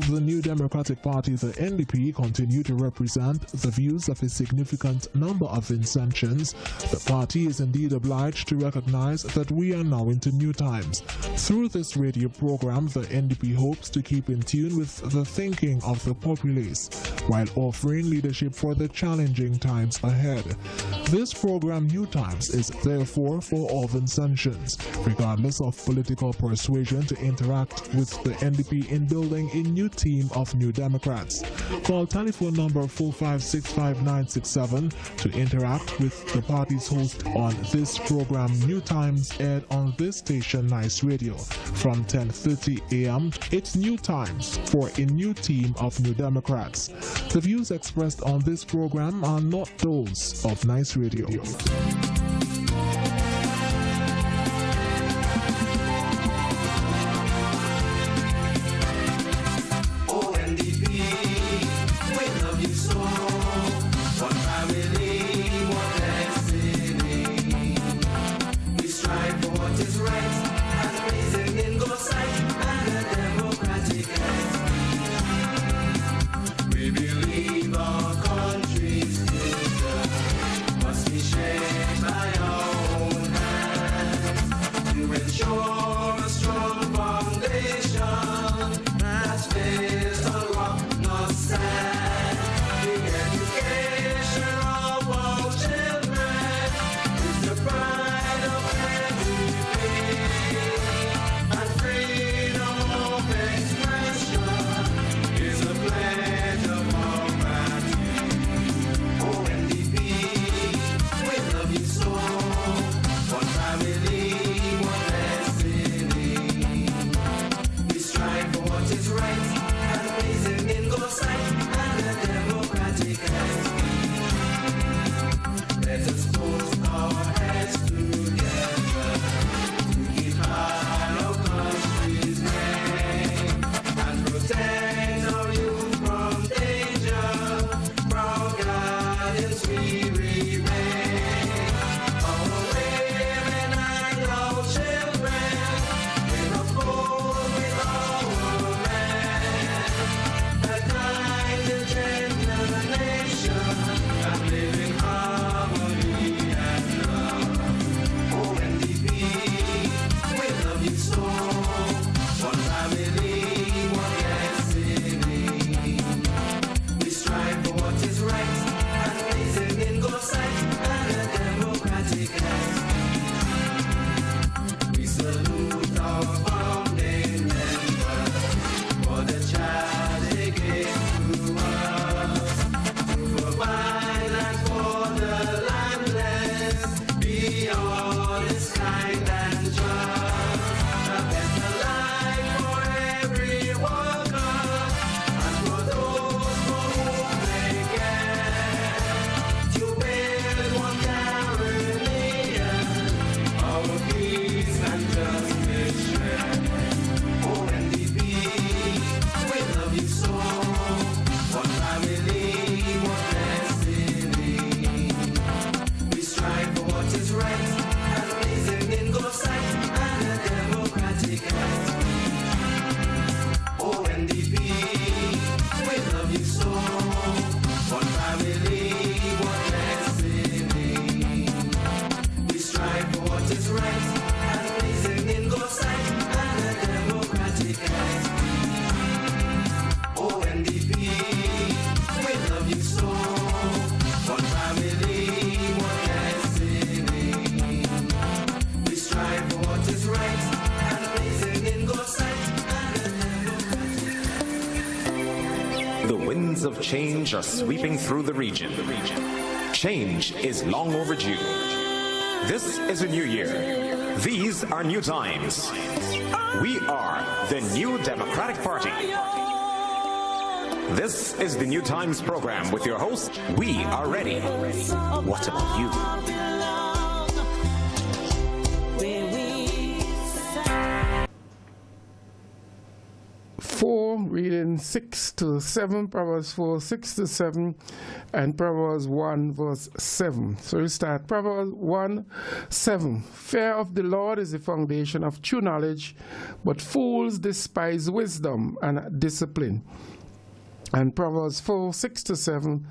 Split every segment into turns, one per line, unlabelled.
The New Democratic Party, the NDP, continue to represent the views of a significant number of Vincentians. The party is indeed obliged to recognize that we are now into new times. Through this radio program, the NDP hopes to keep in tune with the thinking of the populace, while offering leadership for the challenging times ahead. This program, Newtimes, is therefore for all Vincentians, regardless of political persuasion, to interact with the NDP in building a new team of New Democrats. Call telephone number 4565967 to interact with the party's host on this program, Newtimes, aired on this station, Nice Radio, from 10:30 a.m. It's New Times for a new team of New Democrats. The views expressed on this program are not those of Nice Radio.
Of change are sweeping through the region. Change is long overdue. This is a new year. These are new times. We are the New Democratic Party. This is the New Times program with your host, We Are Ready. What about you?
4, reading 6 to 7, Proverbs 4, 6 to 7, and Proverbs 1, verse 7. So we start. Proverbs 1, 7. Fear of the Lord is the foundation of true knowledge, but fools despise wisdom and discipline. And Proverbs 4, 6 to 7.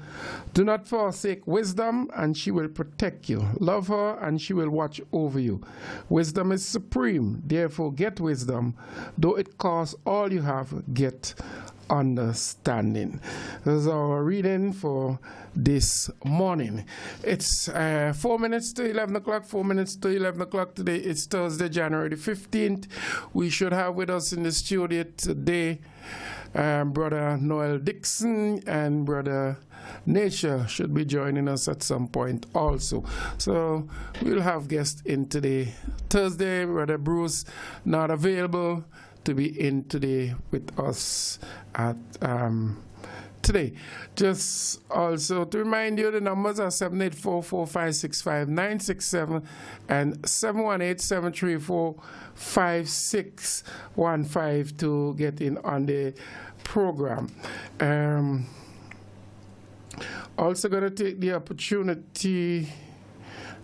Do not forsake wisdom, and she will protect you. Love her, and she will watch over you. Wisdom is supreme, therefore get wisdom. Though it costs all you have, get understanding. This is our reading for this morning. It's 4 minutes to 11 o'clock, 4 minutes to 11 o'clock today. It's Thursday, January the 15th. We should have with us in the studio today Brother Noel Dickson and Brother Nature should be joining us at some point also. So we'll have guests in today. Thursday, Brother Bruce not available to be in today with us at today. Just also to remind you, the numbers are 784-456-5967 and 718-734-5615 to get in on the program. Also going to take the opportunity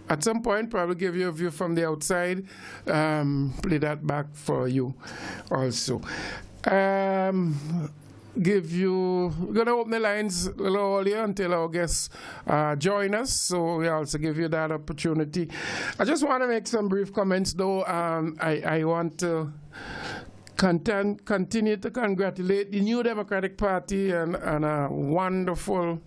at some point, probably give you a view from the outside, play that back for you also. We're going to open the lines a little earlier until our guests join us, so we also give you that opportunity. I just want to make some brief comments, though. I want to continue to congratulate the New Democratic Party and a wonderful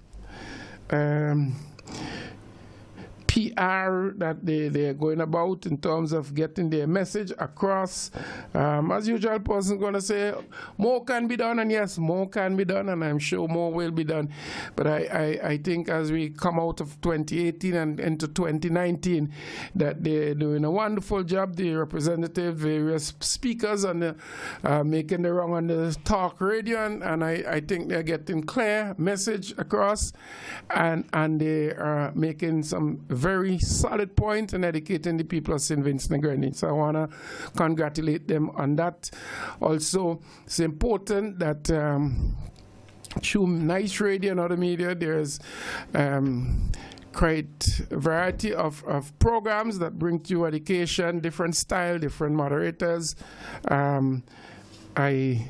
PR that they're going about in terms of getting their message across. As usual, person's going to say more can be done, and yes, more can be done, and I'm sure more will be done. But I think as we come out of 2018 and into 2019, that they're doing a wonderful job. The representative, various speakers, and making the wrong on the talk radio, and I think they're getting clear message across, and they are making some very solid points and educating the people of St. Vincent and Grenadines. So I want to congratulate them on that. Also, it's important that through nice radio and other media, there's quite a variety of programs that bring to you education, different style, different moderators. I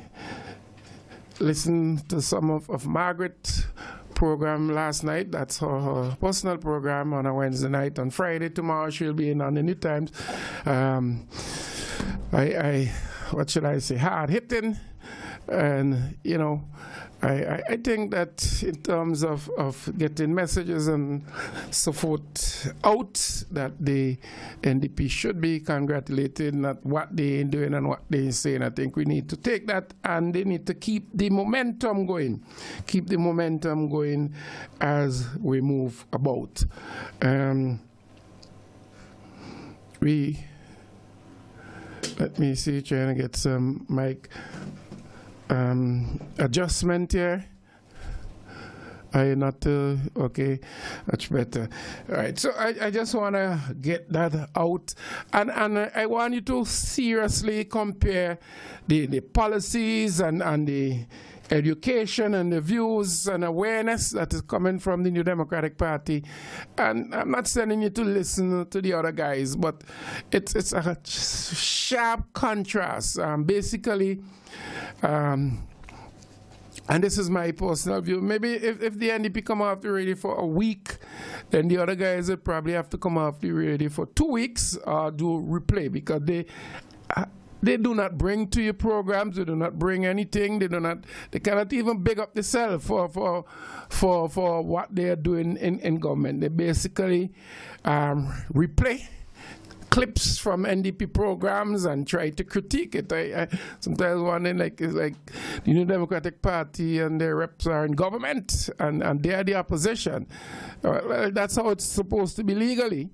listened to some of Margaret program last night. That's her personal program on a Wednesday night. On Friday, tomorrow, she'll be in on the Newtimes. What should I say, hard hitting. And, you know, I think that in terms of getting messages and so forth out, that the NDP should be congratulated at what they're doing and what they're saying. I think we need to take that, and they need to keep the momentum going. Keep the momentum going as we move about. Let me see, trying to get some mic adjustment here. I not okay, much better. All right, so I just want to get that out, and I want you to seriously compare the policies and the education and the views and awareness that is coming from the New Democratic Party. And I'm not sending you to listen to the other guys, but it's a sharp contrast. Basically, and this is my personal view, maybe if the NDP come off the radio for a week, then the other guys would probably have to come off the radio for 2 weeks or do replay, because they do not bring to your programs, they do not bring anything, they cannot even big up themselves for what they are doing in government. They basically replay clips from NDP programs and try to critique it. I sometimes wonder, it's like the New Democratic Party and their reps are in government and they are the opposition. Well, that's how it's supposed to be legally.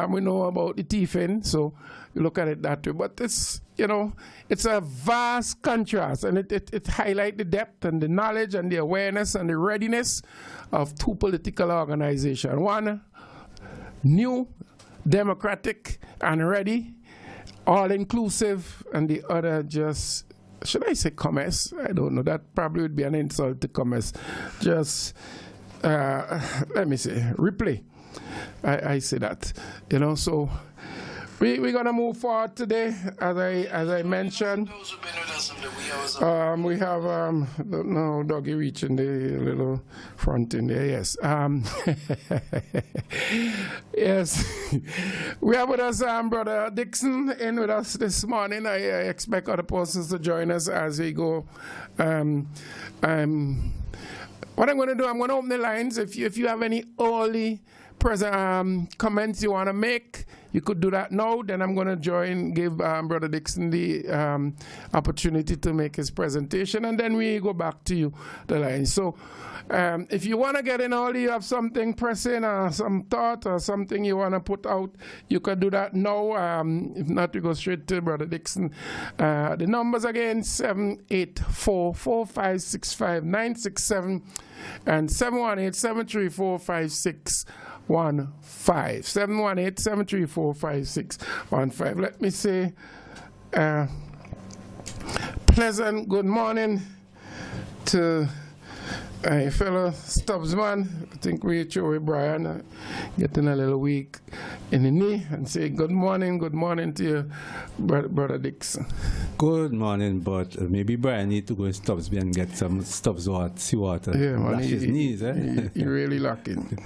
We know about the thieving, so you look at it that way. But it's, you know, it's a vast contrast, and it highlights the depth and the knowledge and the awareness and the readiness of two political organizations. One, new, democratic and ready, all inclusive, and the other just should I say commerce? I don't know. That probably would be an insult to commerce. Just, let me say, replay. I say that, so we're going to move forward today, as I mentioned. We have, no, doggy reaching the little front in there, yes. Yes, we have with us Brother Dickson in with us this morning. I expect other persons to join us as we go. What I'm going to do, I'm going to open the lines. If you have any early comments you want to make, you could do that now. Then I'm going to give Brother Dickson the opportunity to make his presentation, and then we go back to you, the line. So if you want to get in early, you have something pressing or some thought or something you want to put out, you can do that now. If not, we go straight to Brother Dickson. The numbers again, 784-4565-967 and 718-734-5615. 718-734-5615. Let me say pleasant good morning to a fellow Stubbsman. I think we with Brian getting a little weak in the knee, and say good morning to you, Brother Dickson.
Good morning, but maybe Brian need to go to Stubbsby and get some Stubbs seawater.
Yeah, man,
his knees, eh?
He really lacking.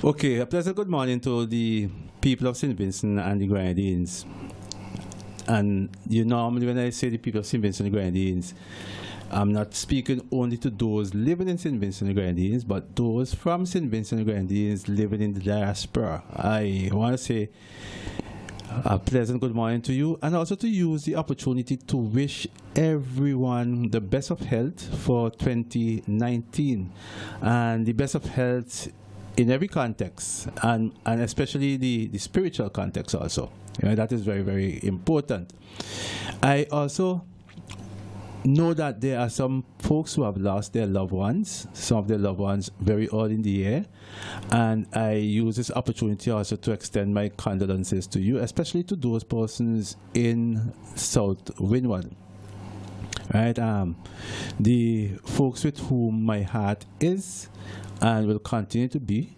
Okay, a pleasant good morning to the people of St. Vincent and the Grenadines. And normally when I say the people of St. Vincent and the Grenadines, I'm not speaking only to those living in St. Vincent and the Grenadines, but those from St. Vincent and the Grenadines living in the diaspora. I want to say a pleasant good morning to you, and also to use the opportunity to wish everyone the best of health for 2019, and the best of health in every context, and especially the spiritual context also. That is very, very important. I also know that there are some folks who have lost their loved ones, some of their loved ones very early in the year, and I use this opportunity also to extend my condolences to you, especially to those persons in South Windward. Right, the folks with whom my heart is and will continue to be.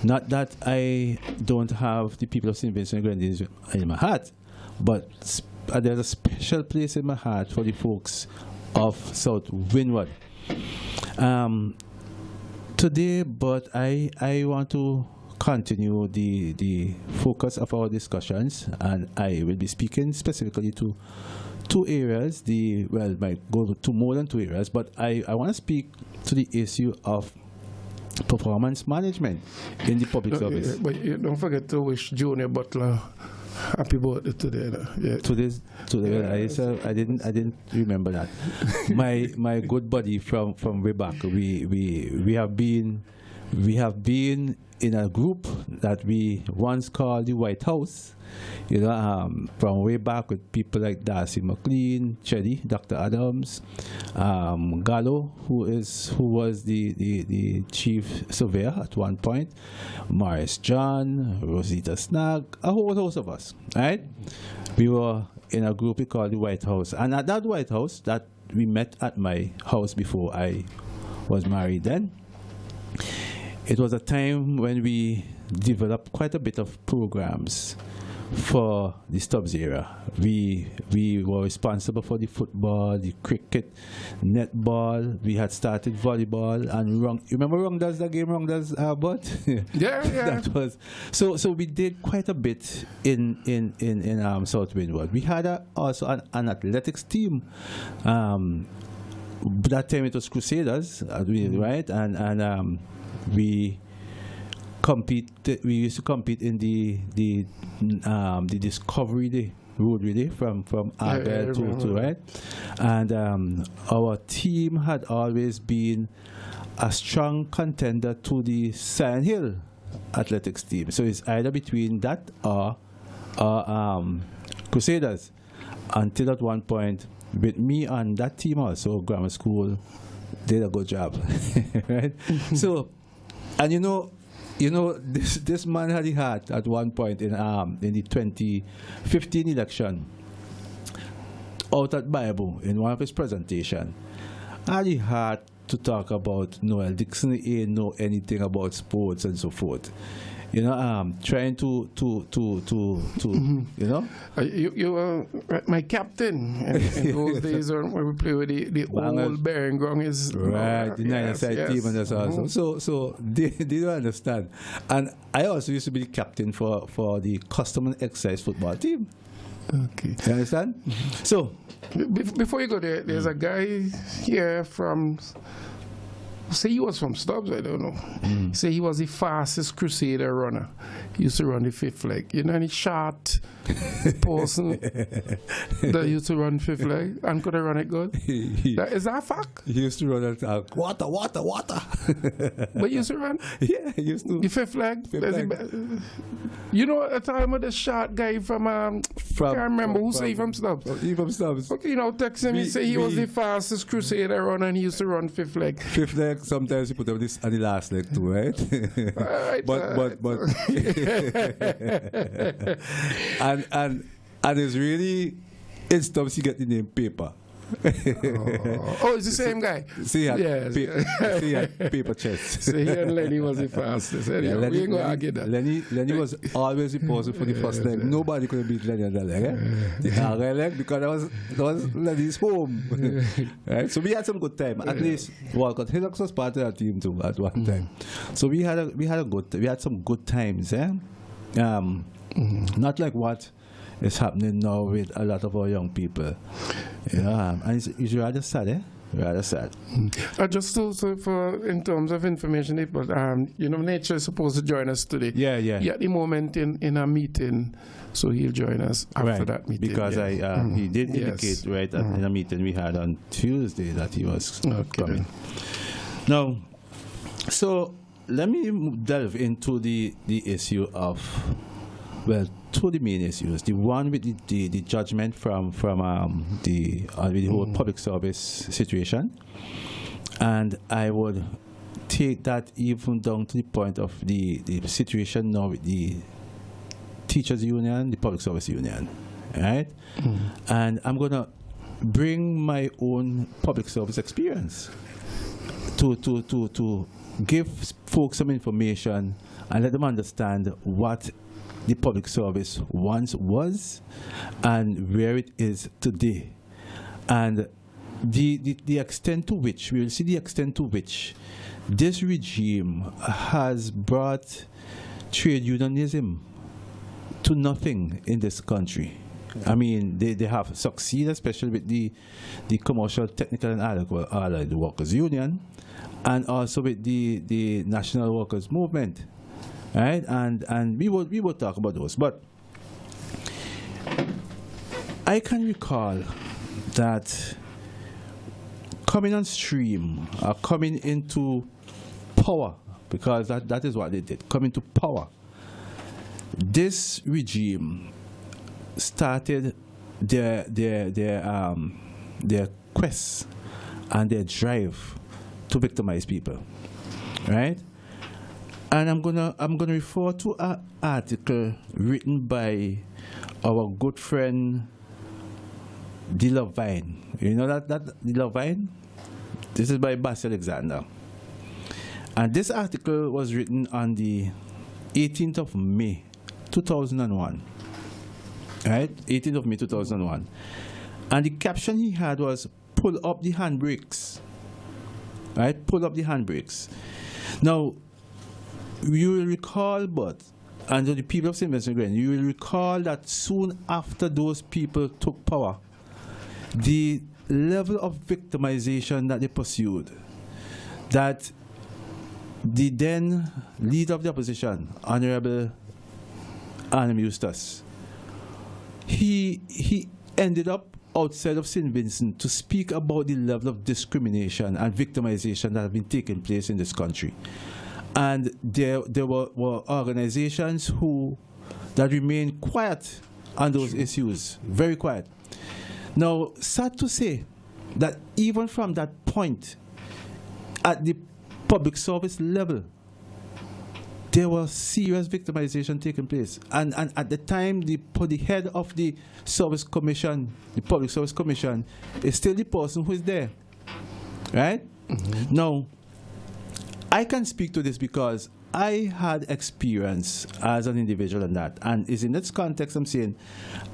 Not that I don't have the people of St. Vincent and Grenadines in my heart, but there's a special place in my heart for the folks of South Windward. Today, but I want to continue the focus of our discussions, and I will be speaking specifically to two areas. Might go to more than two areas, but I want to speak to the issue of performance management in the public service.
But you don't forget to wish Junior Butler happy birthday today. Yeah.
Today. I didn't remember that. my good buddy from way back. We have been in a group that we once called the White House. From way back with people like Darcy McLean, Chetty, Dr. Adams, Gallo, who was the chief surveyor at one point, Morris John, Rosita Snag, a whole host of us, right? We were in a group we called the White House. And at that White House that we met at my house before I was married then, it was a time when we developed quite a bit of programs for the Stubbs era. We were responsible for the football, the cricket, netball. We had started volleyball and you remember Rungdas, the game Rungdas, Bert?
Yeah.
That was so we did quite a bit in South Windward. We had also an athletics team. That time it was Crusaders, right? And we used to compete in the Discovery Day road relay from Argyle to right, and our team had always been a strong contender to the Sand Hill athletics team. So it's either between that or Crusaders, until at one point with me on that team also grammar school did a good job. Right. So, and this man had the heart at one point in the 2015 election. out at Bible in one of his presentation, and he had to talk about Noel. Dickson ain't know anything about sports and so forth. You know, trying to you know.
You were my captain in those days when we play with the old bearing ground is
right, the nine-side team and that's also. So they don't understand. And I also used to be the captain for the custom and exercise football team.
Okay.
You understand? So
before you go there, there's a guy here from. Say he was from Stubbs, I don't know. Say he was the fastest Crusader runner. He used to run the fifth leg. You know any short person that used to run fifth leg and could have run it good? Is that a fact?
He used to run at water.
But he used to run?
Yeah, he used to.
The fifth leg? You know at the time of the short guy from I can't remember who say from Stubbs.
He from Stubbs.
Okay, you know, text him, he say he was the fastest Crusader runner and he used to run fith leg.
Fifth leg. Sometimes you put up this at the last leg too, right? but and it's really in Stubbs you get the name Paper.
Oh, it's the same guy.
See, he had paper chest.
So he and Lenny was the fastest. Anyway, we ain't going to argue that.
Lenny was always the person for the first leg. Nobody could beat Lenny on that leg. The other leg, because that was Lenny's home. Right? So we had some good time. At least Walcott Hillocks was part of our team too at one time. So we had some good times. Not like what is happening now with a lot of our young people. Yeah, and it's rather sad, eh? Rather sad.
Just also for in terms of information, but you know, Nature is supposed to join us today.
Yeah.
At the moment in a meeting, so he'll join us after that meeting.
Because he did indicate in a meeting we had on Tuesday that he was coming. Now, so let me delve into the issue of two the main issues. The one with the judgment from the whole public service situation, and I would take that even down to the point of the situation now with the teachers union, the public service union, right? And I'm gonna bring my own public service experience to give folks some information and let them understand what the public service once was and where it is today, and the extent to which we will see the extent to which this regime has brought trade unionism to nothing in this country. I mean, they have succeeded, especially with the commercial, technical and allied workers union, and also with the national workers movement. Right, and we will talk about those, but I can recall that coming on stream, coming into power, because that is what they did, coming to power. This regime started their quest and their drive to victimize people, right? And I'm gonna refer to an article written by our good friend De Lavine. You know that De Lavine? This is by Basil Alexander. And this article was written on the 18th of May 2001. Right? 18th of May 2001. And the caption he had was, "Pull up the handbrakes." Right? Pull up the handbrakes. Now, you will recall, and the people of St. Vincent Glen, you will recall that soon after those people took power, the level of victimization that they pursued, that the then leader of the opposition, Honorable Arnhem Eustace, he ended up outside of St. Vincent to speak about the level of discrimination and victimization that have been taking place in this country. And there were organizations that remained quiet on those issues, very quiet. Now, sad to say that even from that point, at the public service level, there was serious victimization taking place. And at the time, the head of the Service Commission, the Public Service Commission, is still the person who is there. Right? Mm-hmm. Now, I can speak to this because I had experience as an individual in that. And it's in this context I'm saying,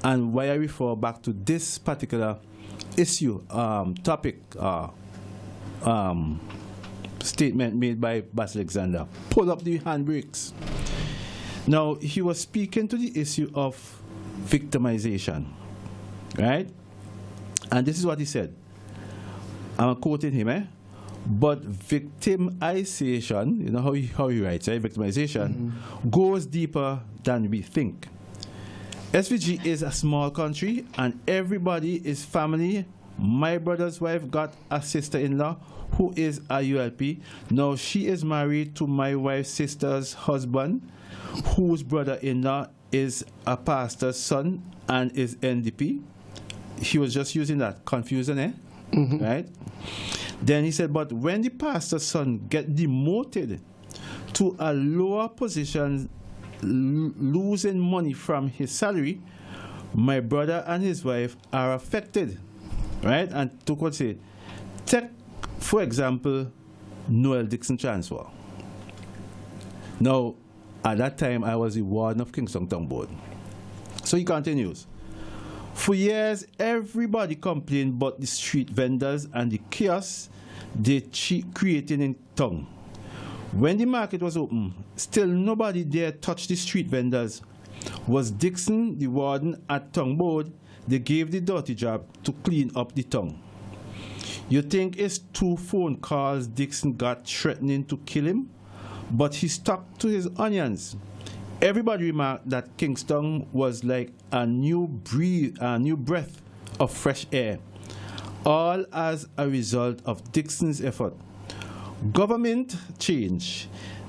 and why I refer back to this particular issue, topic, statement made by Basil Alexander. Pull up the handbrakes. Now, he was speaking to the issue of victimization, right? And this is what he said. I'm quoting him, But victimization, you know how he writes, right? Victimization goes deeper than we think. SVG is a small country and everybody is family. My brother's wife got a sister-in-law who is a ULP. Now she is married to my wife's sister's husband, whose brother-in-law is a pastor's son and is NDP. He was just using that confusion, right? Then he said, but when the pastor's son get demoted to a lower position, losing money from his salary, my brother and his wife are affected, right? And to what say, take, for example, Noel Dickson transfer. Now, at that time, I was the warden of Kingston Town Board. So he continues. For years, everybody complained about the street vendors and the chaos they creating in town. When the market was open, still nobody dared touch the street vendors. Was Dickson, the warden at Town Board, they gave the dirty job to clean up the town. You think it's 2 phone calls Dickson got threatening to kill him? But he stuck to his onions. Everybody remarked that Kingston was like a new breath of fresh air, all as a result of Dickson's effort. Government change.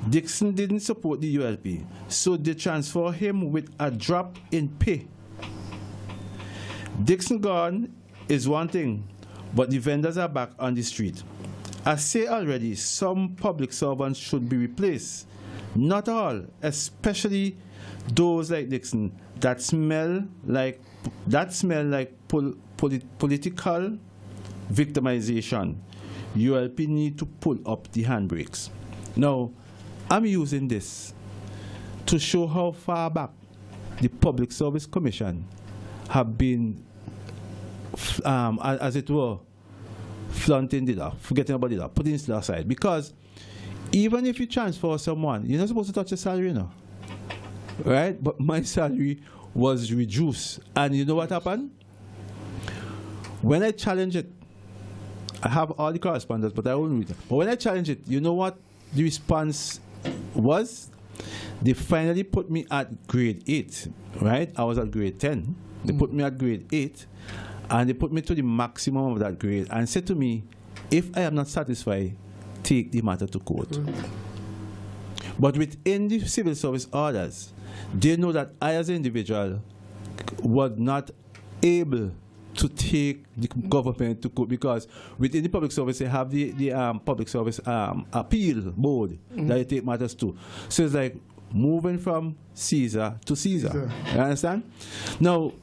Dickson didn't support the ULP, so they transfer him with a drop in pay. Dickson gone is one thing, but the vendors are back on the street. I say already, some public servants should be replaced. Not all, especially those like Dickson that smell like political victimization. ULP need to pull up the handbrakes. Now, I'm using this to show how far back the Public Service Commission have been, as it were, flaunting it up, forgetting about it up, putting it aside. Because even if you transfer someone, you're not supposed to touch your salary, right? But my salary was reduced. And you know what happened? When I challenged it, I have all the correspondence, but I won't read it. But when I challenged it, you know what the response was? They finally put me at grade 8, right? I was at grade 10. They put me at grade 8, and they put me to the maximum of that grade and said to me, if I am not satisfied, take the matter to court. But within the civil service orders, they know that I as an individual was not able to take the government to court, because within the public service they have the public service appeal board that they take matters to. So it's like moving from Caesar to Caesar. You understand? Now,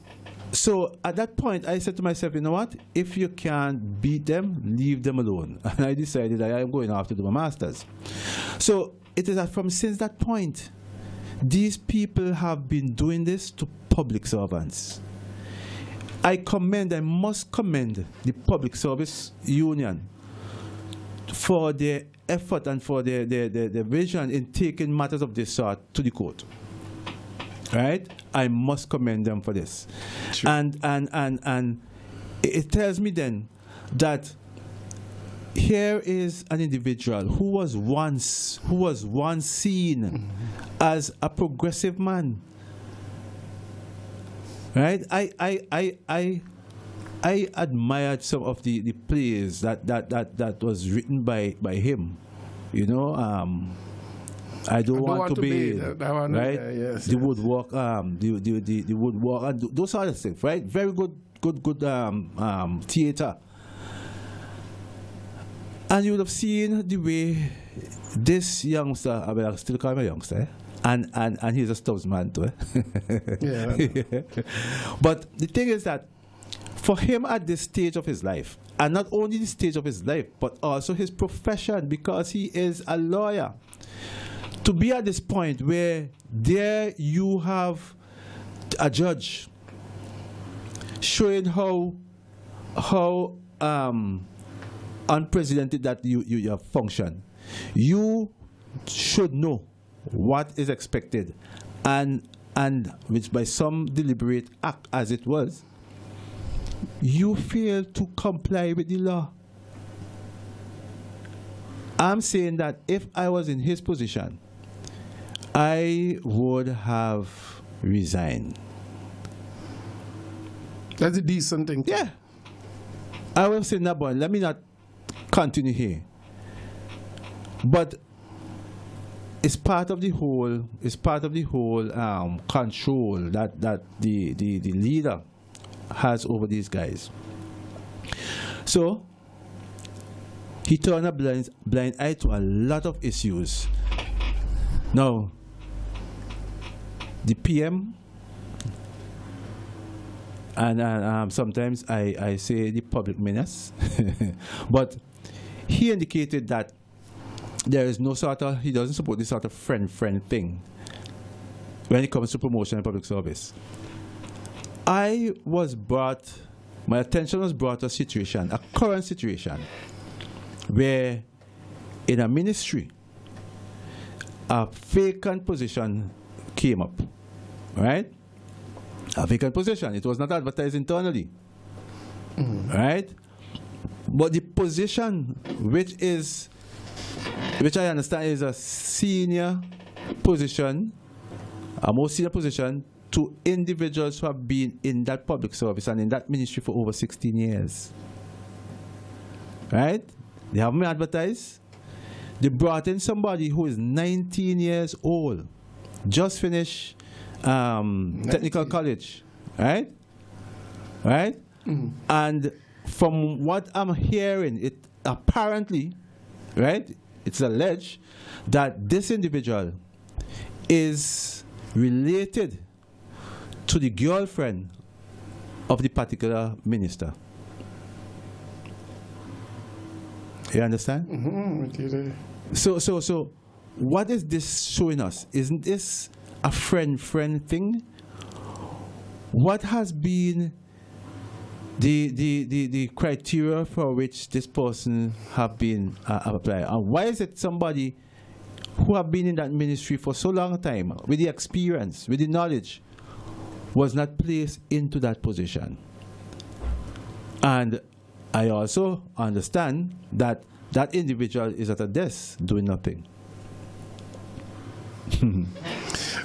so at that point, I said to myself, you know what? If you can't beat them, leave them alone. And I decided that I'm going off to do my master's. So it is that since that point, these people have been doing this to public servants. I must commend the Public Service Union for their effort and for their vision in taking matters of this sort to the court. Right? I must commend them for this. Sure. And it tells me then that here is an individual who was once seen as a progressive man. Right? I admired some of the plays that was written by him. You know, I don't want to be right.
Yes,
the woodwork, the woodwork, and those sort of things, right? Very good theater. And you would have seen the way this youngster, I still call him a youngster, And he's a Stubbs man too.
Yeah.
But the thing is that for him at this stage of his life, and not only the stage of his life, but also his profession, because he is a lawyer, to be at this point where there you have a judge showing how unprecedented that you have functioned. You should know what is expected, and which by some deliberate act as it was, you fail to comply with the law. I'm saying that if I was in his position, I would have resigned.
That's a decent thing.
Yeah. I will say that, but let me not continue here. But it's part of the whole. It's part of the whole control that the leader has over these guys. So he turned a blind eye to a lot of issues. Now, the PM, and sometimes I say the public menace, but he indicated that there is no sort of, he doesn't support this sort of friend thing when it comes to promotion and public service. My attention was brought to a situation, a current situation, where in a ministry, a vacant position came up, right? A vacant position. It was not advertised internally, right? But the position, which I understand is a senior position, a more senior position, to individuals who have been in that public service and in that ministry for over 16 years. Right? They haven't been advertised. They brought in somebody who is 19 years old, just finished technical college. Right? Right? And from what I'm hearing, it apparently, right, it's alleged that this individual is related to the girlfriend of the particular minister. You understand?
Mm-hmm.
So what is this showing us? Isn't this a friend thing? What has been the criteria for which this person have been applied? And why is it somebody who have been in that ministry for so long a time, with the experience, with the knowledge, was not placed into that position? And I also understand that that individual is at a desk doing nothing.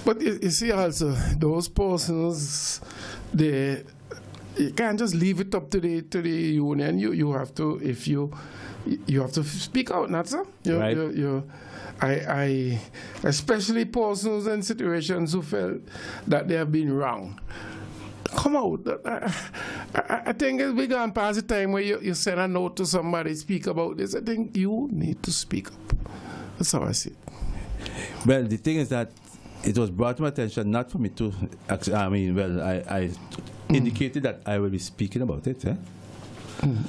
But you see also, those persons, you can't just leave it up to the union. You have to, if you have to speak out, not so?
Right.
I especially persons in situations who felt that they have been wrong. Come out. I think we're going past the time where you send a note to somebody, speak about this. I think you need to speak up. That's how I see it.
Well, the thing is that it was brought to my attention, not for me to, I indicated that I will be speaking about it.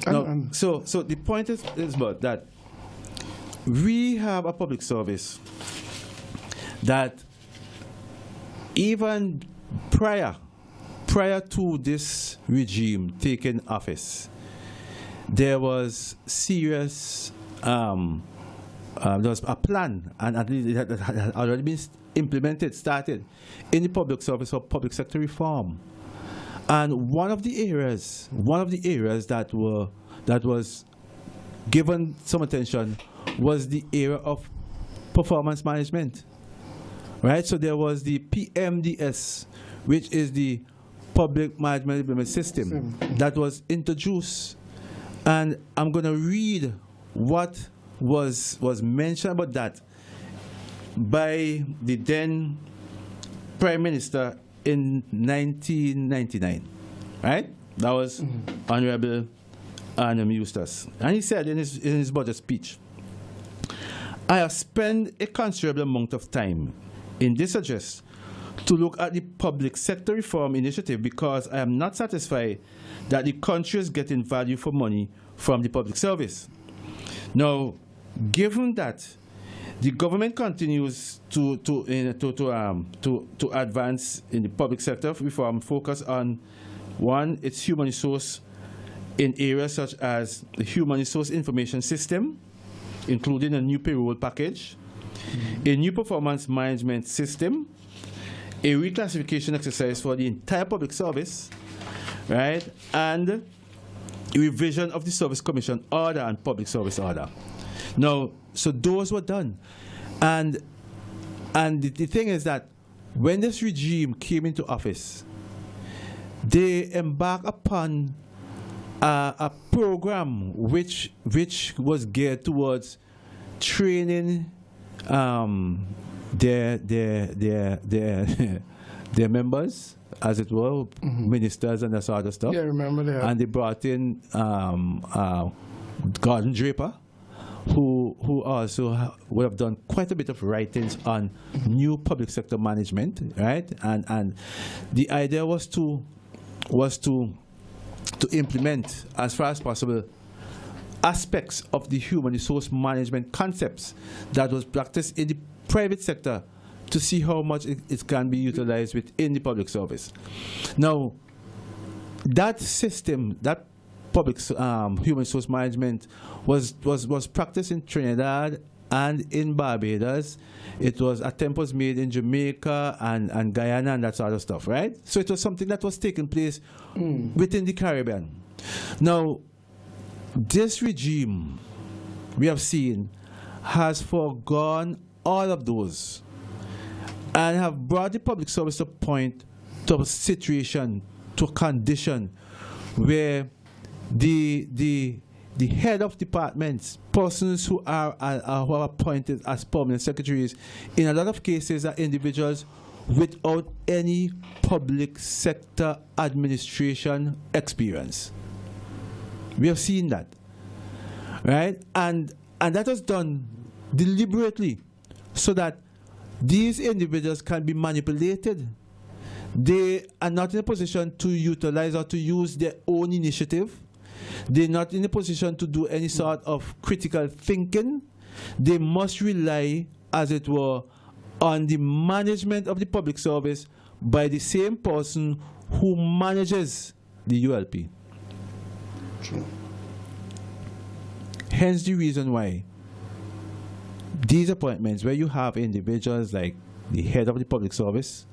Now, so the point is about that. We have a public service that even prior to this regime taking office, there was serious, there was a plan, and at least it had already been implemented, started in the public service for public sector reform. And one of the areas that was given some attention was the area of performance management, right? So there was the PMDS, which is the Public Management Implement System, that was introduced. And I'm going to read what was mentioned about that by the then Prime Minister in 1999, right? That was Honorable Arnhem Eustace. And he said in his budget speech, "I have spent a considerable amount of time in this address to look at the public sector reform initiative because I am not satisfied that the country is getting value for money from the public service. Now, given that the government continues to advance in the public sector reform, focus on one, its human resource in areas such as the human resource information system, including a new payroll package, a new performance management system, a reclassification exercise for the entire public service, right, and a revision of the Service Commission Order and Public Service Order. Now, so those were done. And the thing is that when this regime came into office, they embarked upon a program which was geared towards training their members, as it were, ministers and that sort of stuff.
Yeah, I remember that.
And they brought in Gordon Draper, who also would have done quite a bit of writings on new public sector management, right? And the idea was to implement, as far as possible, aspects of the human resource management concepts that was practiced in the private sector to see how much it can be utilized within the public service. Now, that system, that public human resource management was practiced in Trinidad and in Barbados. It was attempts made in Jamaica and Guyana and that sort of stuff, right? So it was something that was taking place within the Caribbean. Now, this regime we have seen has foregone all of those and have brought the public service to a point, to a situation, to a condition where the head of departments, persons who are appointed as permanent secretaries, in a lot of cases are individuals without any public sector administration experience. We have seen that, right? And that was done deliberately so that these individuals can be manipulated. They are not in a position to utilize or to use their own initiative. They're not in a position to do any sort of critical thinking. They must rely, as it were, on the management of the public service by the same person who manages the ULP.
True.
Hence the reason why these appointments, where you have individuals like the head of the public service,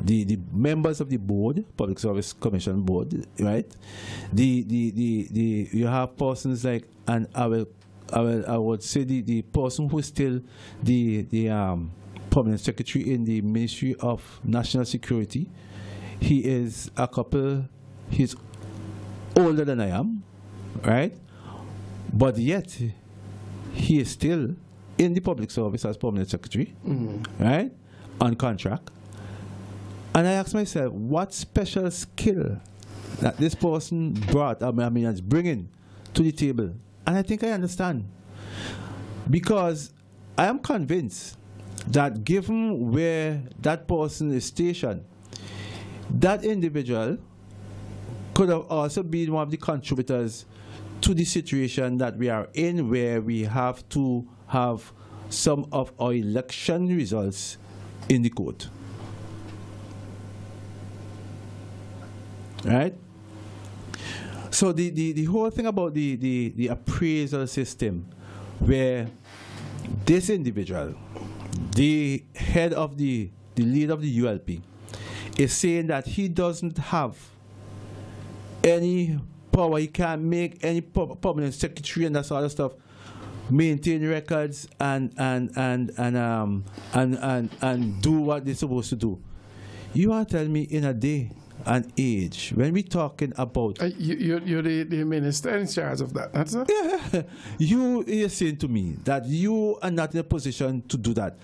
the members of the board, Public Service Commission board, right? You have persons like, and I would say the person who is still the permanent secretary in the Ministry of National Security. He is he's older than I am, right? But yet he is still in the public service as permanent secretary, right? On contract. And I asked myself, what special skill that this person brought, is bringing to the table? And I think I understand. Because I am convinced that given where that person is stationed, that individual could have also been one of the contributors to the situation that we are in, where we have to have some of our election results in the court. Right? So the whole thing about the appraisal system, where this individual, the head of the leader of the ULP, is saying that he doesn't have any power, he can't make any permanent secretary and that sort of stuff, maintain records and do what they're supposed to do. You are telling me in a day and age, when we're talking about
you're the minister in charge of that, that's it?
Yeah, you're saying to me that you are not in a position to do that.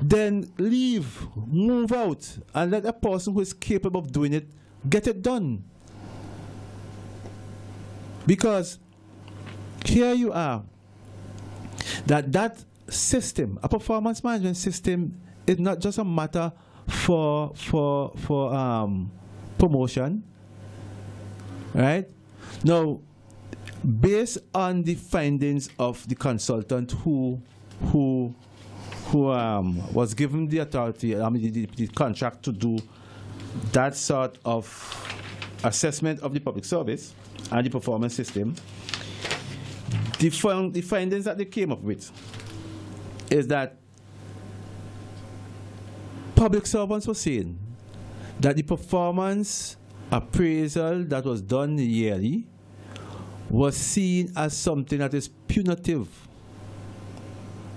Then leave, move out, and let a person who is capable of doing it get it done. Because here you are, that system, a performance management system, it's not just a matter for promotion, right? Now, based on the findings of the consultant who was given the authority, the contract to do that sort of assessment of the public service and the performance system, the findings that they came up with is that public servants were saying that the performance appraisal that was done yearly was seen as something that is punitive,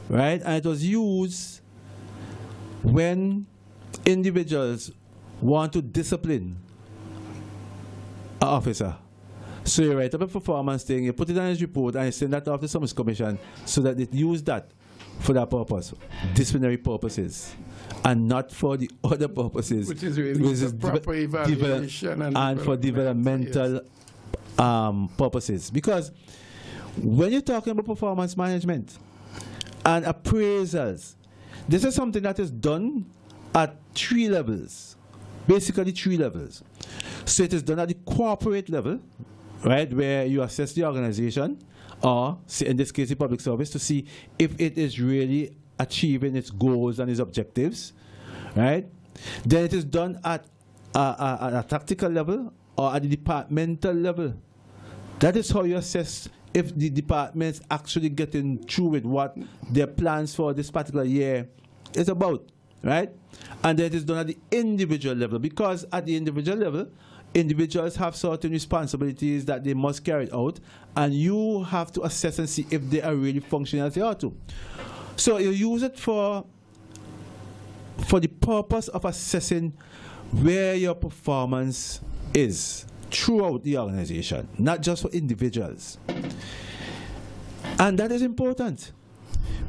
right? And it was used when individuals want to discipline an officer. So you write up a performance thing, you put it on his report, and you send that off to the Service Commission so that they use that for that purpose, disciplinary purposes, and not for the other purposes,
which is really the proper evaluation
and for developmental purposes. Because when you're talking about performance management and appraisals, this is something that is done at 3 levels, basically 3 levels. So it is done at the corporate level, right, where you assess the organization, or in this case the public service, to see if it is really achieving its goals and its objectives, right? Then it is done at a tactical level or at the departmental level. That is how you assess if the department's actually getting through with what their plans for this particular year is about, right? And then it is done at the individual level, because at the individual level, individuals have certain responsibilities that they must carry out, and you have to assess and see if they are really functioning as they ought to. So you use it for the purpose of assessing where your performance is throughout the organization, not just for individuals. And that is important,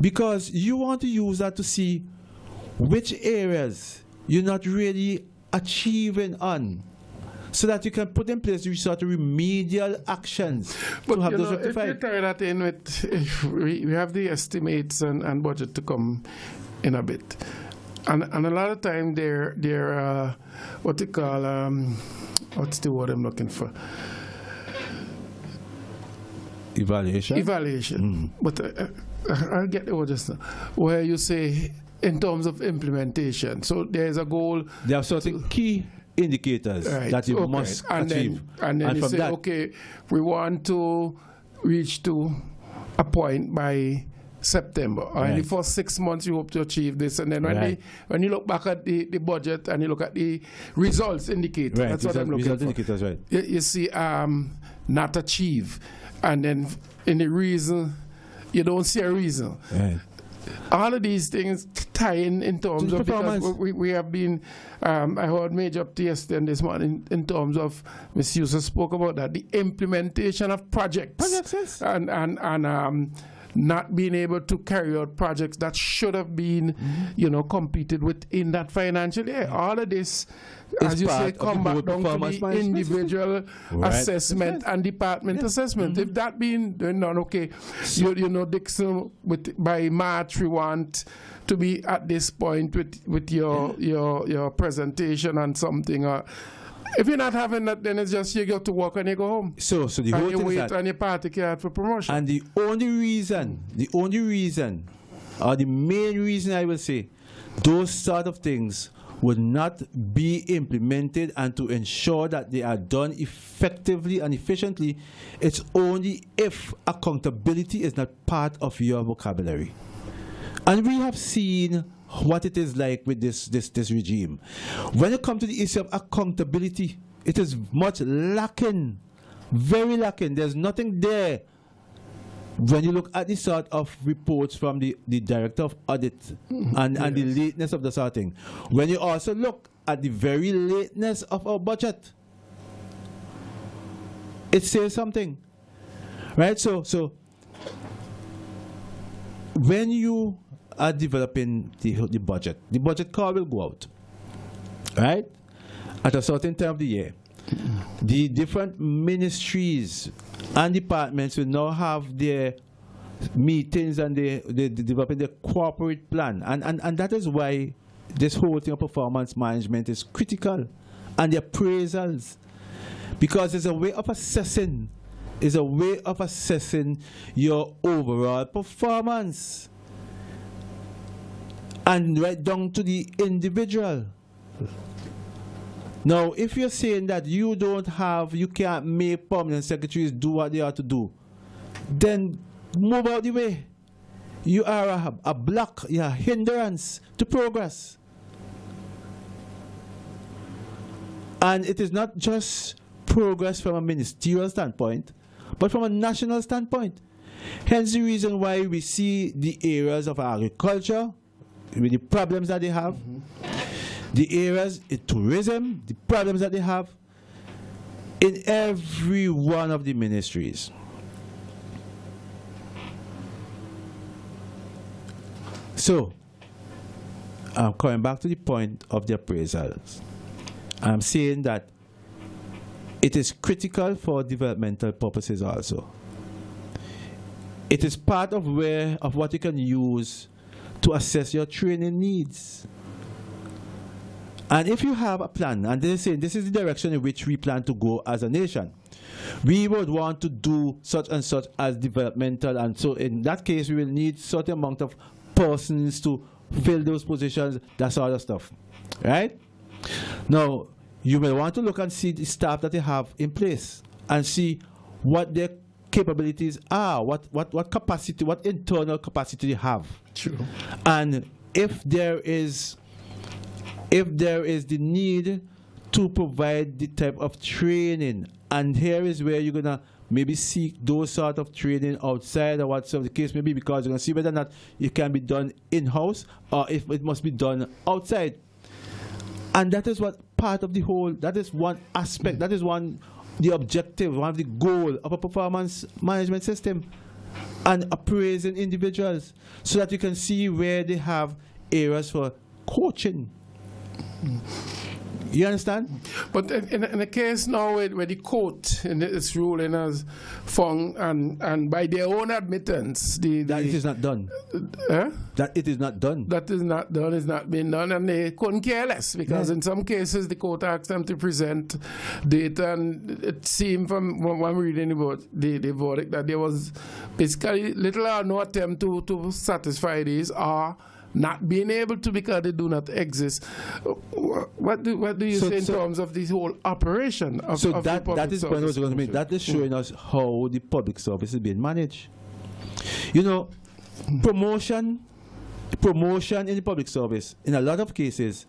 because you want to use that to see which areas you're not really achieving on, so that you can put in place these sort of remedial actions
but
to have those
if
rectified.
you tie that in with, if we have the estimates and budget to come in a bit, and a lot of time they're what they call what's the word I'm looking for? Evaluation. But I'll get the word just now, where you say in terms of implementation. So there's a goal.
There are certain key indicators that you must achieve.
And then you say, okay, we want to reach to a point by September. Or in the first 6 months you hope to achieve this. And then when you look back at the budget and you look at the results indicator, that's what I'm looking for.
Indicators, right.
You see not achieve. And then in the reason, you don't see a reason.
Right.
All of these things tie in terms of
performance.
Because we have been, I heard Major up to yesterday this morning in terms of, Ms. Yusuf spoke about that, the implementation of projects. And not being able to carry out projects that should have been, completed within that financial year. All of this, as you say, come back down to the individual assessment and department assessment. If that being done, okay, Dickson, by March we want to be at this point with your presentation and something. If you're not having that, then it's just you go to work and you go home.
So the whole thing is that,
and you party card for promotion.
And the only reason, or the main reason I will say, those sort of things would not be implemented and to ensure that they are done effectively and efficiently, it's only if accountability is not part of your vocabulary. And we have seen what it is like with this regime. When it comes to the issue of accountability, it is much lacking, very lacking. There's nothing there. When you look at the sort of reports from the director of audit and the lateness of the sort of thing, when you also look at the very lateness of our budget, it says something, right? So when you are developing the budget call will go out, right, at a certain time of the year. The different ministries and departments will now have their meetings and they developing their corporate plan, and that is why this whole thing of performance management is critical, and the appraisals, because it's a way of assessing, your overall performance, and right down to the individual. Now, if you're saying that you can't make permanent secretaries do what they are to do, then move out the way. You are a block, you're a hindrance to progress. And it is not just progress from a ministerial standpoint, but from a national standpoint. Hence the reason why we see the areas of agriculture, with the problems that they have, the areas in tourism, the problems that they have, in every one of the ministries. So, I'm coming back to the point of the appraisals. I'm saying that it is critical for developmental purposes also. It is part of what you can use to assess your training needs. And if you have a plan, and they're saying this is the direction in which we plan to go as a nation, we would want to do such and such as developmental, and so in that case we will need certain amount of persons to fill those positions, that sort of stuff, right? Now, you may want to look and see the staff that they have in place and see what their capabilities are, what capacity, what internal capacity they have.
True.
And if there is the need to provide the type of training, and here is where you're gonna maybe seek those sort of training outside, or whatsoever the case may be, because you're gonna see whether or not it can be done in-house or if it must be done outside. And that is what part of the whole, that is one aspect, that is the objective, one of the goal of a performance management system, and appraising individuals so that you can see where they have areas for coaching. You understand?
But in a case now where the court in its ruling has found, and by their own admittance, that
it is not done. That it is not done.
That is not done, is not being done, and they couldn't care less, because in some cases the court asked them to present data, and it seemed from one reading about the verdict that there was basically little or no attempt to satisfy these, or not being able to, because they do not exist. What do you say in terms of this whole operation of the public service?
That is showing us how the public service is being managed. You know, promotion in the public service, in a lot of cases,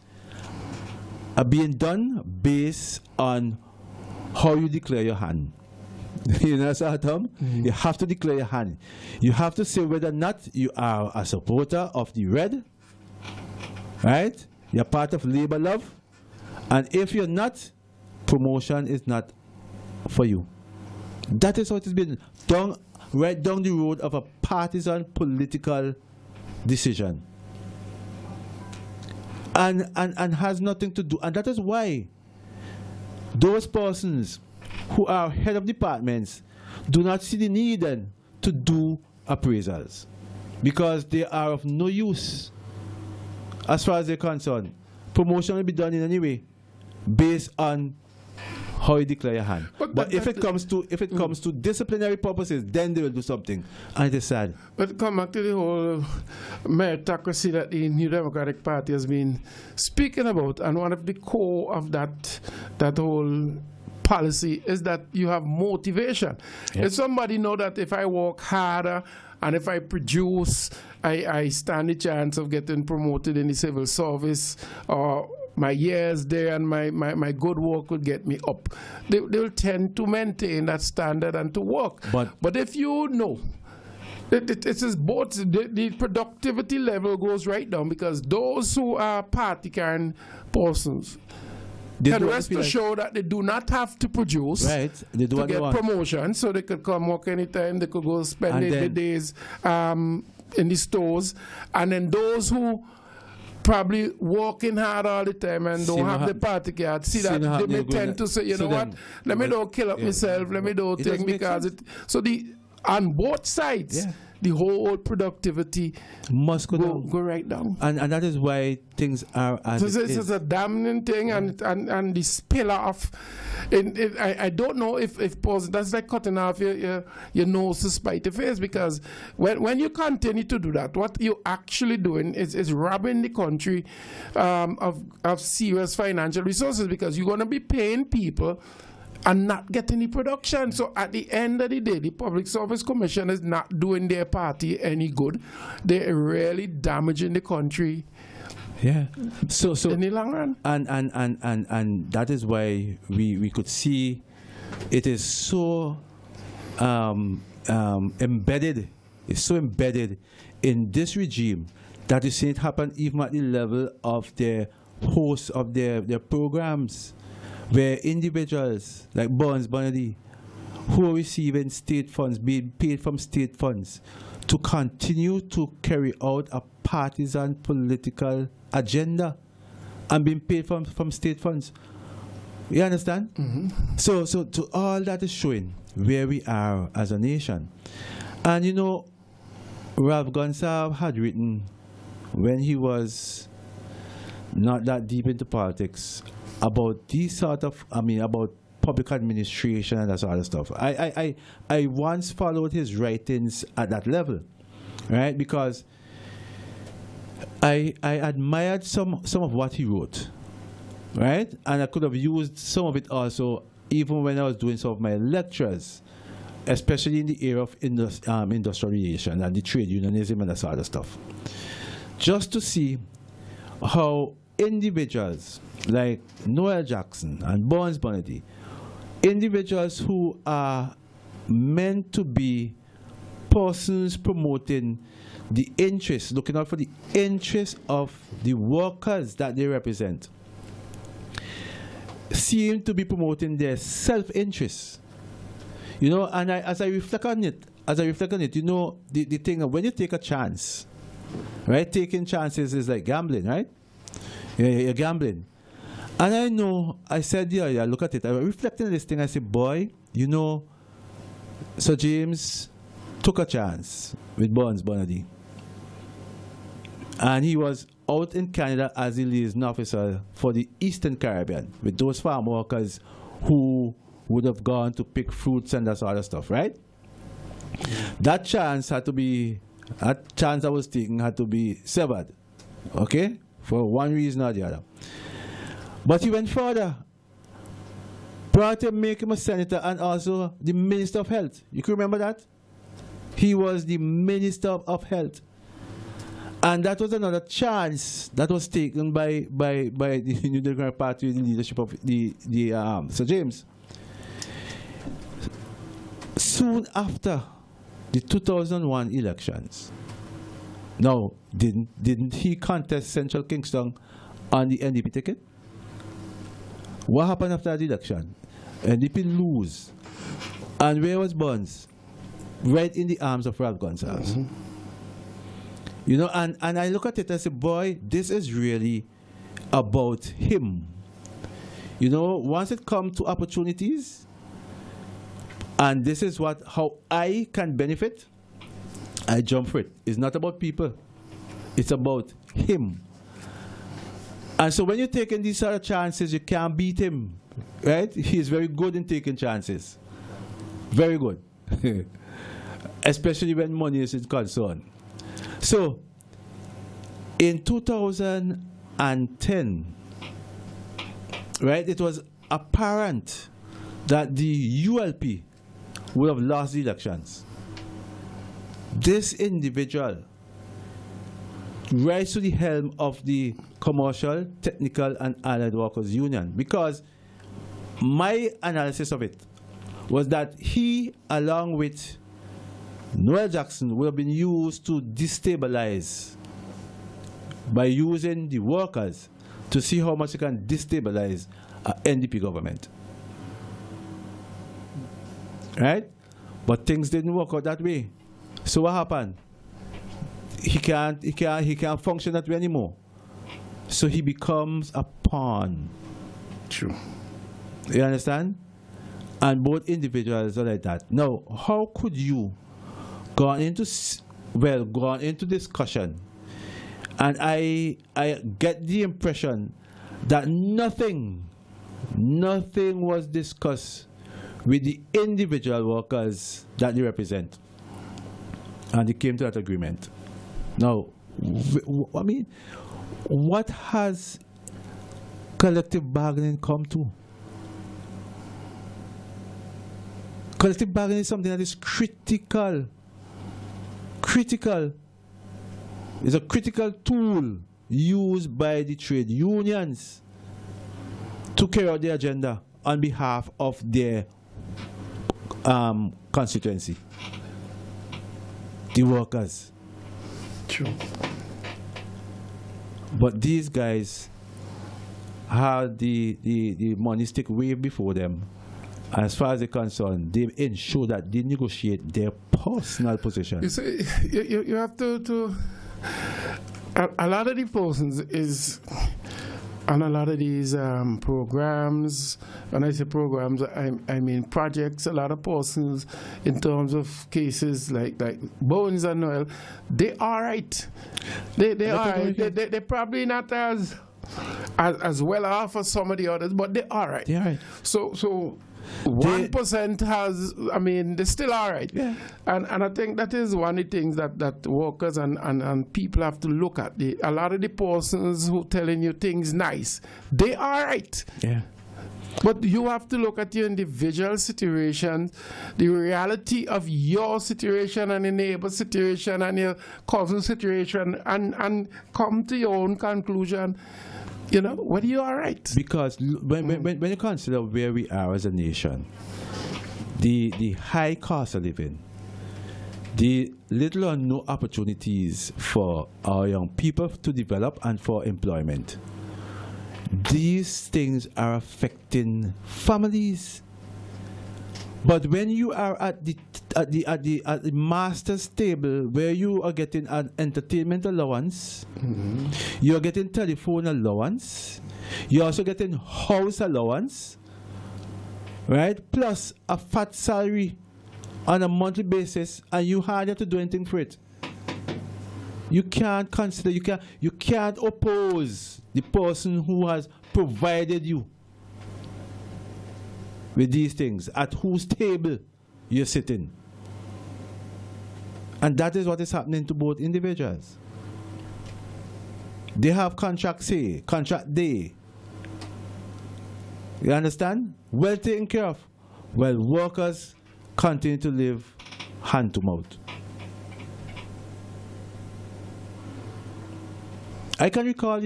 are being done based on how you declare your hand. You know, Tom? You have to declare your hand. You have to say whether or not you are a supporter of the red, right? You're part of Labour Love. And if you're not, promotion is not for you. That is how it has been done, right down the road of a partisan political decision. And has nothing to do. And that is why those persons who are head of departments do not see the need then to do appraisals, because they are of no use as far as they're concerned. Promotion will be done in any way based on how you declare your hand. But if it comes to disciplinary purposes, then they will do something, and it is sad.
But come back to the whole meritocracy that the New Democratic Party has been speaking about, and one of the core of that whole policy is that you have motivation. If somebody know that if I work harder and if I produce, I stand a chance of getting promoted in the civil service, or my years there and my good work will get me up, they will tend to maintain that standard and to work. But if you know, it is both, the productivity level goes right down, because those who are party carrying persons can rest assured that they do not have to produce to get promotion, so they could come work anytime, they could go spend their days in the stores. And then those who probably working hard all the time and don't have the party card, see that they may tend to say, you know what, let me don't kill up myself, let me don't think, because on both sides, the whole productivity
must go down.
Go right down.
And that is why things are as
So
it
this
is.
is a damning thing, and the spill off. I don't know if that's like cutting off your nose to spite your face, because when you continue to do that, what you're actually doing is robbing the country of serious financial resources, because you're going to be paying people and not getting the production. So at the end of the day, the Public Service Commission is not doing their party any good. They're really damaging the country.
Yeah. So
in the long run.
And that is why we could see it is so embedded. It's so embedded in this regime that you see it happen even at the level of their hosts of their programs, where individuals like Burns Bonady, who are receiving state funds, being paid from state funds, to continue to carry out a partisan political agenda and being paid from state funds. You understand?
Mm-hmm.
So to all that is showing where we are as a nation. And you know, Ralph Gonsalves had written, when he was not that deep into politics, about these sort of, about public administration and that sort of stuff. I once followed his writings at that level, right? Because I admired some of what he wrote, right? And I could have used some of it also even when I was doing some of my lectures, especially in the area of industrialization and the trade unionism and that sort of stuff. Just to see how individuals like Noel Jackson and Burns Bonady, individuals who are meant to be persons promoting the interests, looking out for the interests of the workers that they represent, seem to be promoting their self-interest. You know, and as I reflect on it, you know, the thing of when you take a chance, right? Taking chances is like gambling, right? You're gambling. And I know, I said, yeah, look at it. I was reflecting on this thing. I said, boy, you know, Sir James took a chance with Burns Bonady. And he was out in Canada as a liaison officer for the Eastern Caribbean with those farm workers who would have gone to pick fruits and that sort of stuff, right? That chance I was taking had to be severed, okay? For one reason or the other. But he went further. Brought him, make him a senator and also the Minister of Health. You can remember that? He was the Minister of Health. And that was another chance that was taken by the New Democratic Party, the leadership of the Sir James. Soon after the 2001 elections, now, didn't he contest Central Kingston on the NDP ticket? What happened after the election? NDP lose. And where was Burns? Right in the arms of Ralph Gonsalves. Mm-hmm. You know, and I look at it and say, boy, this is really about him. You know, once it comes to opportunities, and this is how I can benefit, I jump for it. It's not about people. It's about him. And so when you're taking these sort of chances, you can't beat him, right? He's very good in taking chances. Very good. Especially when money is concerned. So, in 2010, right, it was apparent that the ULP would have lost the elections. This individual rise to the helm of the Commercial, Technical and Allied Workers Union, because my analysis of it was that he, along with Noel Jackson, would have been used to destabilize by using the workers to see how much he can destabilize an NDP government. Right? But things didn't work out that way. So what happened? He can't function that way anymore. So he becomes a pawn.
True.
You understand? And both individuals are like that. Now, how could you go into gone into discussion, and I get the impression that nothing was discussed with the individual workers that they represent, and they came to that agreement. Now, I mean, what has collective bargaining come to? Collective bargaining is something that is critical. It's a critical tool used by the trade unions to carry out their agenda on behalf of their constituency, the workers.
True.
But these guys have the money stick way before them. As far as they're concerned, they ensure that they negotiate their personal position.
You see, you have to a lot of the persons is on a lot of these programs. When I say programs, I mean projects. A lot of persons, in terms of cases like Bones and Noel, they are right. They are right. They're probably not as well off as some of the others, but they are right.
They are right.
So 1% has, I mean, they're still all right.
Yeah.
And I think that is one of the things that workers and people have to look at. A lot of the persons who telling you things nice, they are right.
Yeah.
But you have to look at your individual situation, the reality of your situation and your neighbor's situation and your cousin's situation, and come to your own conclusion. You know, whether you are right.
Because when you consider where we are as a nation, the high cost of living, the little or no opportunities for our young people to develop and for employment, these things are affecting families. But when you are at the master's table, where you are getting an entertainment allowance, you are getting telephone allowance, you're also getting house allowance, right? Plus a fat salary on a monthly basis, and you hardly have to do anything for it. You can't consider, you can't oppose the person who has provided you with these things, at whose table you're sitting. And that is what is happening to both individuals. They have contract say, contract day. You understand? Well taken care of. Well, workers continue to live hand to mouth. I can recall,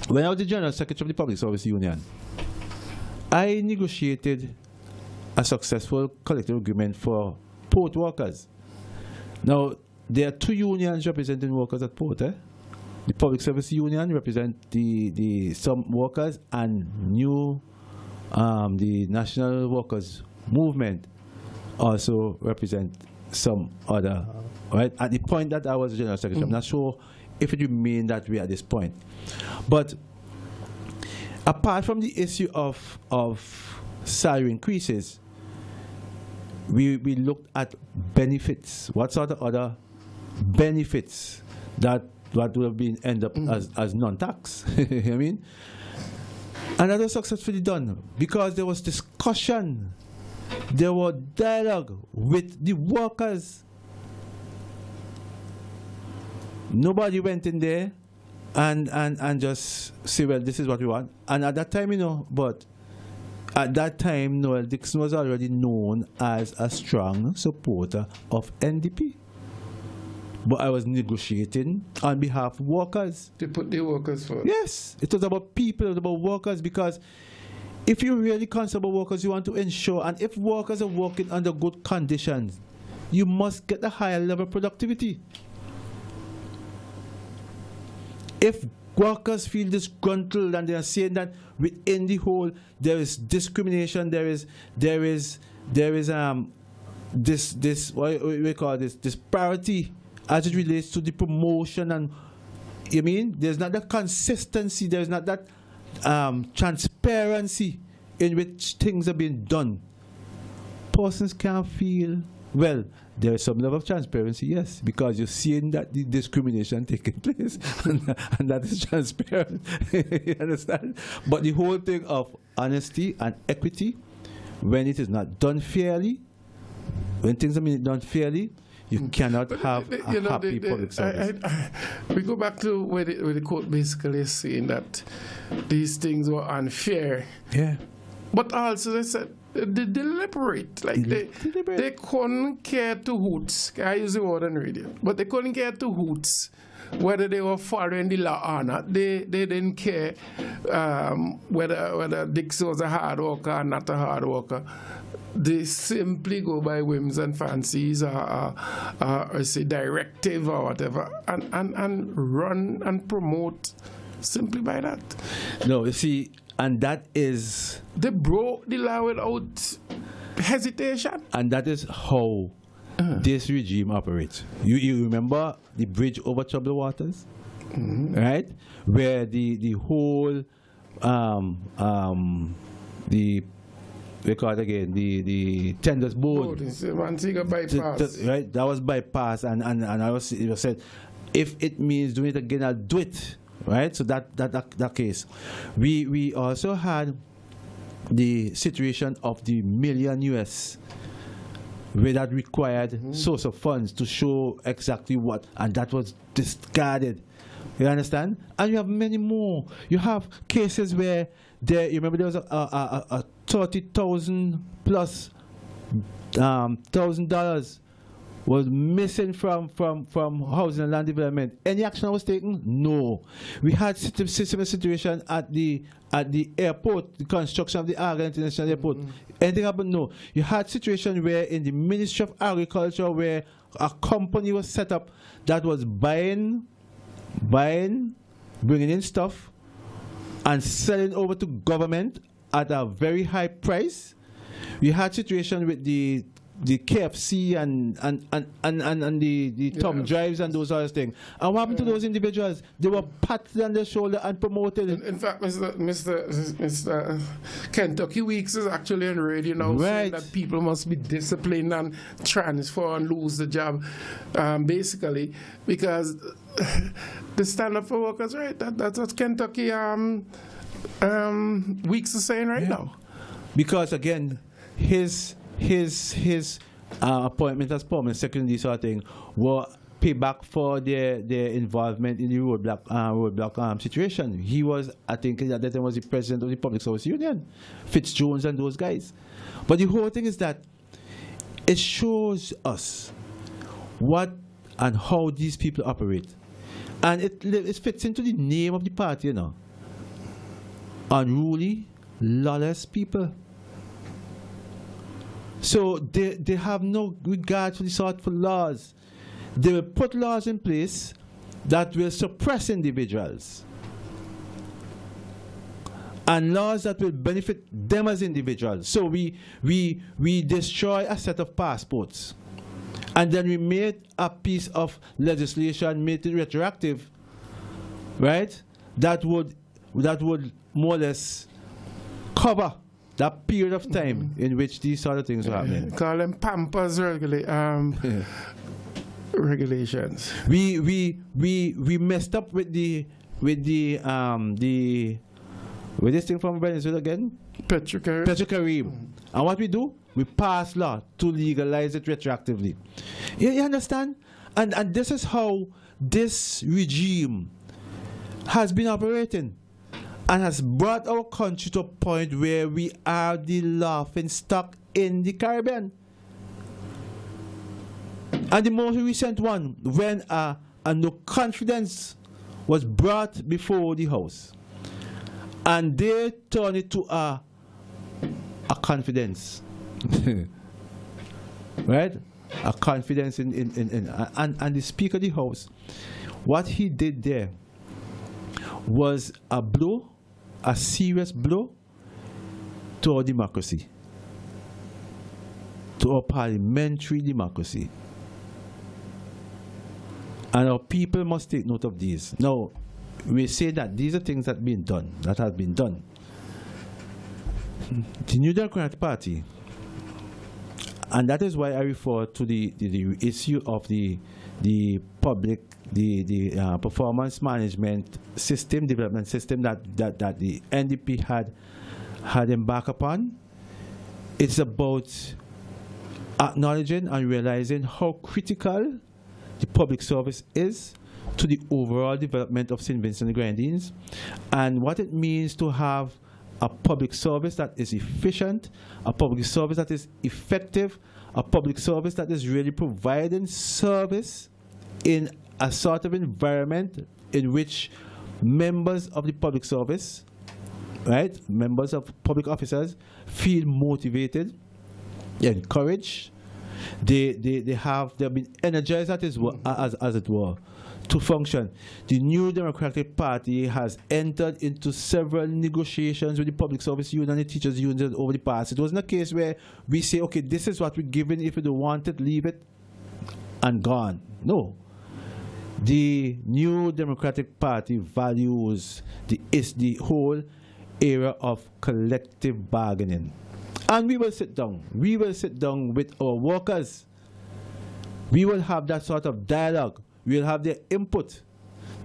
when I was the General Secretary of the Public Service Union, I negotiated a successful collective agreement for port workers. Now, there are two unions representing workers at port. The Public Service Union represent the some workers, and the National Workers Movement also represent some other. Right? At the point that I was General Secretary, I'm not sure if it remained that way at this point. But apart from the issue of salary increases, we looked at benefits. What sort of other benefits that would have been end up as non-tax? I mean, and that was successfully done because there was discussion, there was dialogue with the workers. Nobody went in there and just say, well, this is what we want. And at that time, but at that time, Noel Dickson was already known as a strong supporter of NDP. But I was negotiating on behalf of workers.
They put the workers first.
Yes, it was about people, it was about workers, because if you really concerned about workers, you want to ensure, and if workers are working under good conditions, you must get a higher level of productivity. If workers feel disgruntled and they are saying that within the whole there is discrimination, there is this what we call this disparity as it relates to the promotion, and there's not that consistency, there's not that transparency in which things are being done. Persons can't feel, well, there is some level of transparency, yes, because you're seeing that the discrimination taking place, and that is transparent. You understand? But the whole thing of honesty and equity, when it is not done fairly, when things are being done fairly, you cannot have a happy public service.
We go back to where the court basically is saying that these things were unfair.
Yeah.
But also they said they deliberate. Like they couldn't care to hoots. I use the word on radio. But they couldn't care to hoots whether they were following the law or not. They didn't care whether Dickson was a hard worker or not a hard worker. They simply go by whims and fancies or say directive or whatever and run and promote simply by that.
No, you see, and that is...
They broke the law without hesitation.
And that is how this regime operates. You remember the bridge over troubled waters? Right? Where the whole... we call it again, the tenders board.
Bypass.
Right? That was bypass, and it was said, if it means doing it again, I'll do it. Right? So that case. We also had the situation of the million US, where that required source of funds to show exactly what, and that was discarded. You understand? And you have many more. You have cases where you remember there was a $30,000 plus $1,000 was missing from housing and land development. Any action was taken? No. We had similar situation at the airport, the construction of the Arga International Airport. Anything happened? No. You had situation where in the Ministry of Agriculture, where a company was set up that was buying, bringing in stuff and selling over to government at a very high price. We had situation with the KFC and the Tom Drives and those other things. And what happened to those individuals? They were patted on the shoulder and promoted.
In fact, Mr. Kentucky Weeks is actually on radio now saying that people must be disciplined and transfer and lose the job, basically, because the stand up for workers, right? That's what Kentucky Weeks is saying right now.
Because again, his appointment as permanent secretary, sort of thing, were payback for their involvement in the roadblock situation. He was, I think, at that time was the president of the Public Service Union, Fitzjones and those guys. But the whole thing is that it shows us what and how these people operate, and it fits into the name of the party, you know. Unruly, lawless people. So they have no regard for the sort of laws. They will put laws in place that will suppress individuals, and laws that will benefit them as individuals. So we destroy a set of passports, and then we made a piece of legislation, made it retroactive, right? That would more or less cover that period of time in which these sort of things were happening.
Call them Pampers regulations.
We messed up with this thing from Venezuela again? Petrocarib. And what we do? We pass law to legalize it retroactively. You understand? And this is how this regime has been operating, and has brought our country to a point where we are the laughing stock in the Caribbean. And the most recent one, when a no confidence was brought before the House, and they turned it to a confidence, right? A confidence in the Speaker of the House. What he did there was a blow, a serious blow to our democracy, to our parliamentary democracy. And our people must take note of these. Now, we say that these are things that have been done. The New Democratic Party, And that is why I refer to the issue of the public, the performance management system, development system that the NDP had embarked upon. It's about acknowledging and realizing how critical the public service is to the overall development of St. Vincent and the Grenadines, and what it means to have a public service that is efficient, a public service that is effective, a public service that is really providing service in a sort of environment in which members of the public service, right, members of public officers feel motivated, encouraged, they've been energized as it were, to function. The New Democratic Party has entered into several negotiations with the Public Service Union and the Teachers Union over the past. It wasn't a case where we say, okay, this is what we're giving, if you don't want it, leave it, and gone. No. The New Democratic Party values the whole era of collective bargaining. And we will sit down. We will sit down with our workers. We will have that sort of dialogue. We will have their input,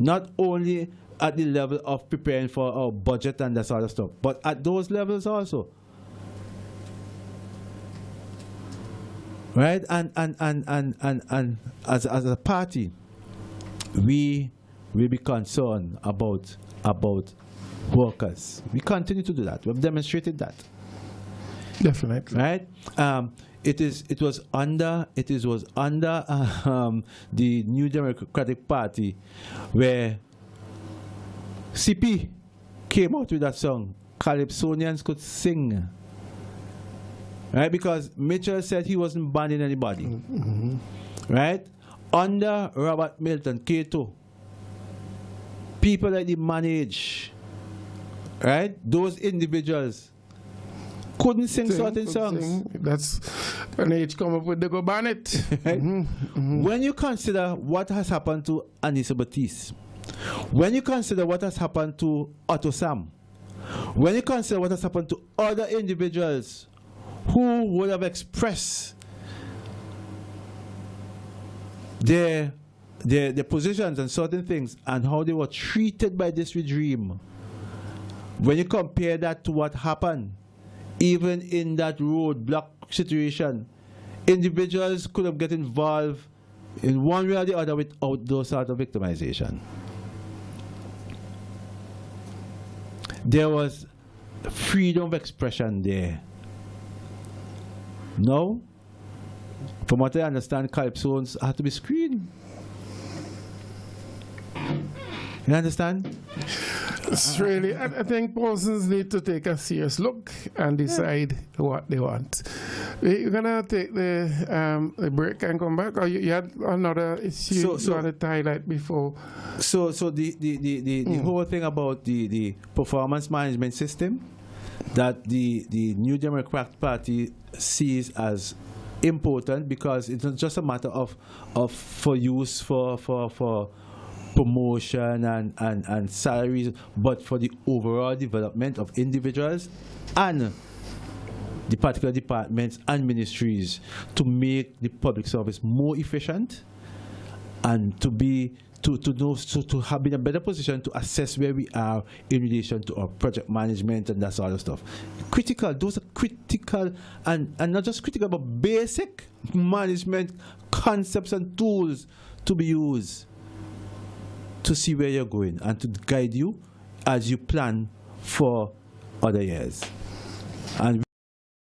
not only at the level of preparing for our budget and that sort of stuff, but at those levels also. Right? And as a party, we will be concerned about workers. We continue to do that. We've demonstrated that.
Definitely.
Right? It was under the New Democratic Party where CP came out with that song, Calypsonians could sing. Right? Because Mitchell said he wasn't banning anybody.
Mm-hmm.
Right? Under Robert Milton, Cato, people like the manage, right? Those individuals couldn't sing certain songs.
That's an age come up with the go ban it.
Right? Mm-hmm. Mm-hmm. When you consider what has happened to Anissa Batiste, when you consider what has happened to Otto Sam, when you consider what has happened to other individuals who would have expressed their positions and certain things and how they were treated by this regime, when you compare that to what happened, even in that roadblock situation, individuals could have get involved in one way or the other without those sort of victimization. There was freedom of expression there. No? From what I understand, calypsos have to be screened. You understand?
It's really, I think persons need to take a serious look and decide what they want. We're going to take the break and come back, or you had another issue you wanted to highlight before?
So the whole thing about the performance management system that the New Democratic Party sees as important, because it's not just a matter of for use for promotion and salaries, but for the overall development of individuals and the particular departments and ministries to make the public service more efficient and to have been in a better position to assess where we are in relation to our project management and that sort of stuff. Critical, those are critical and not just critical, but basic management concepts and tools to be used to see where you're going and to guide you as you plan for other years. And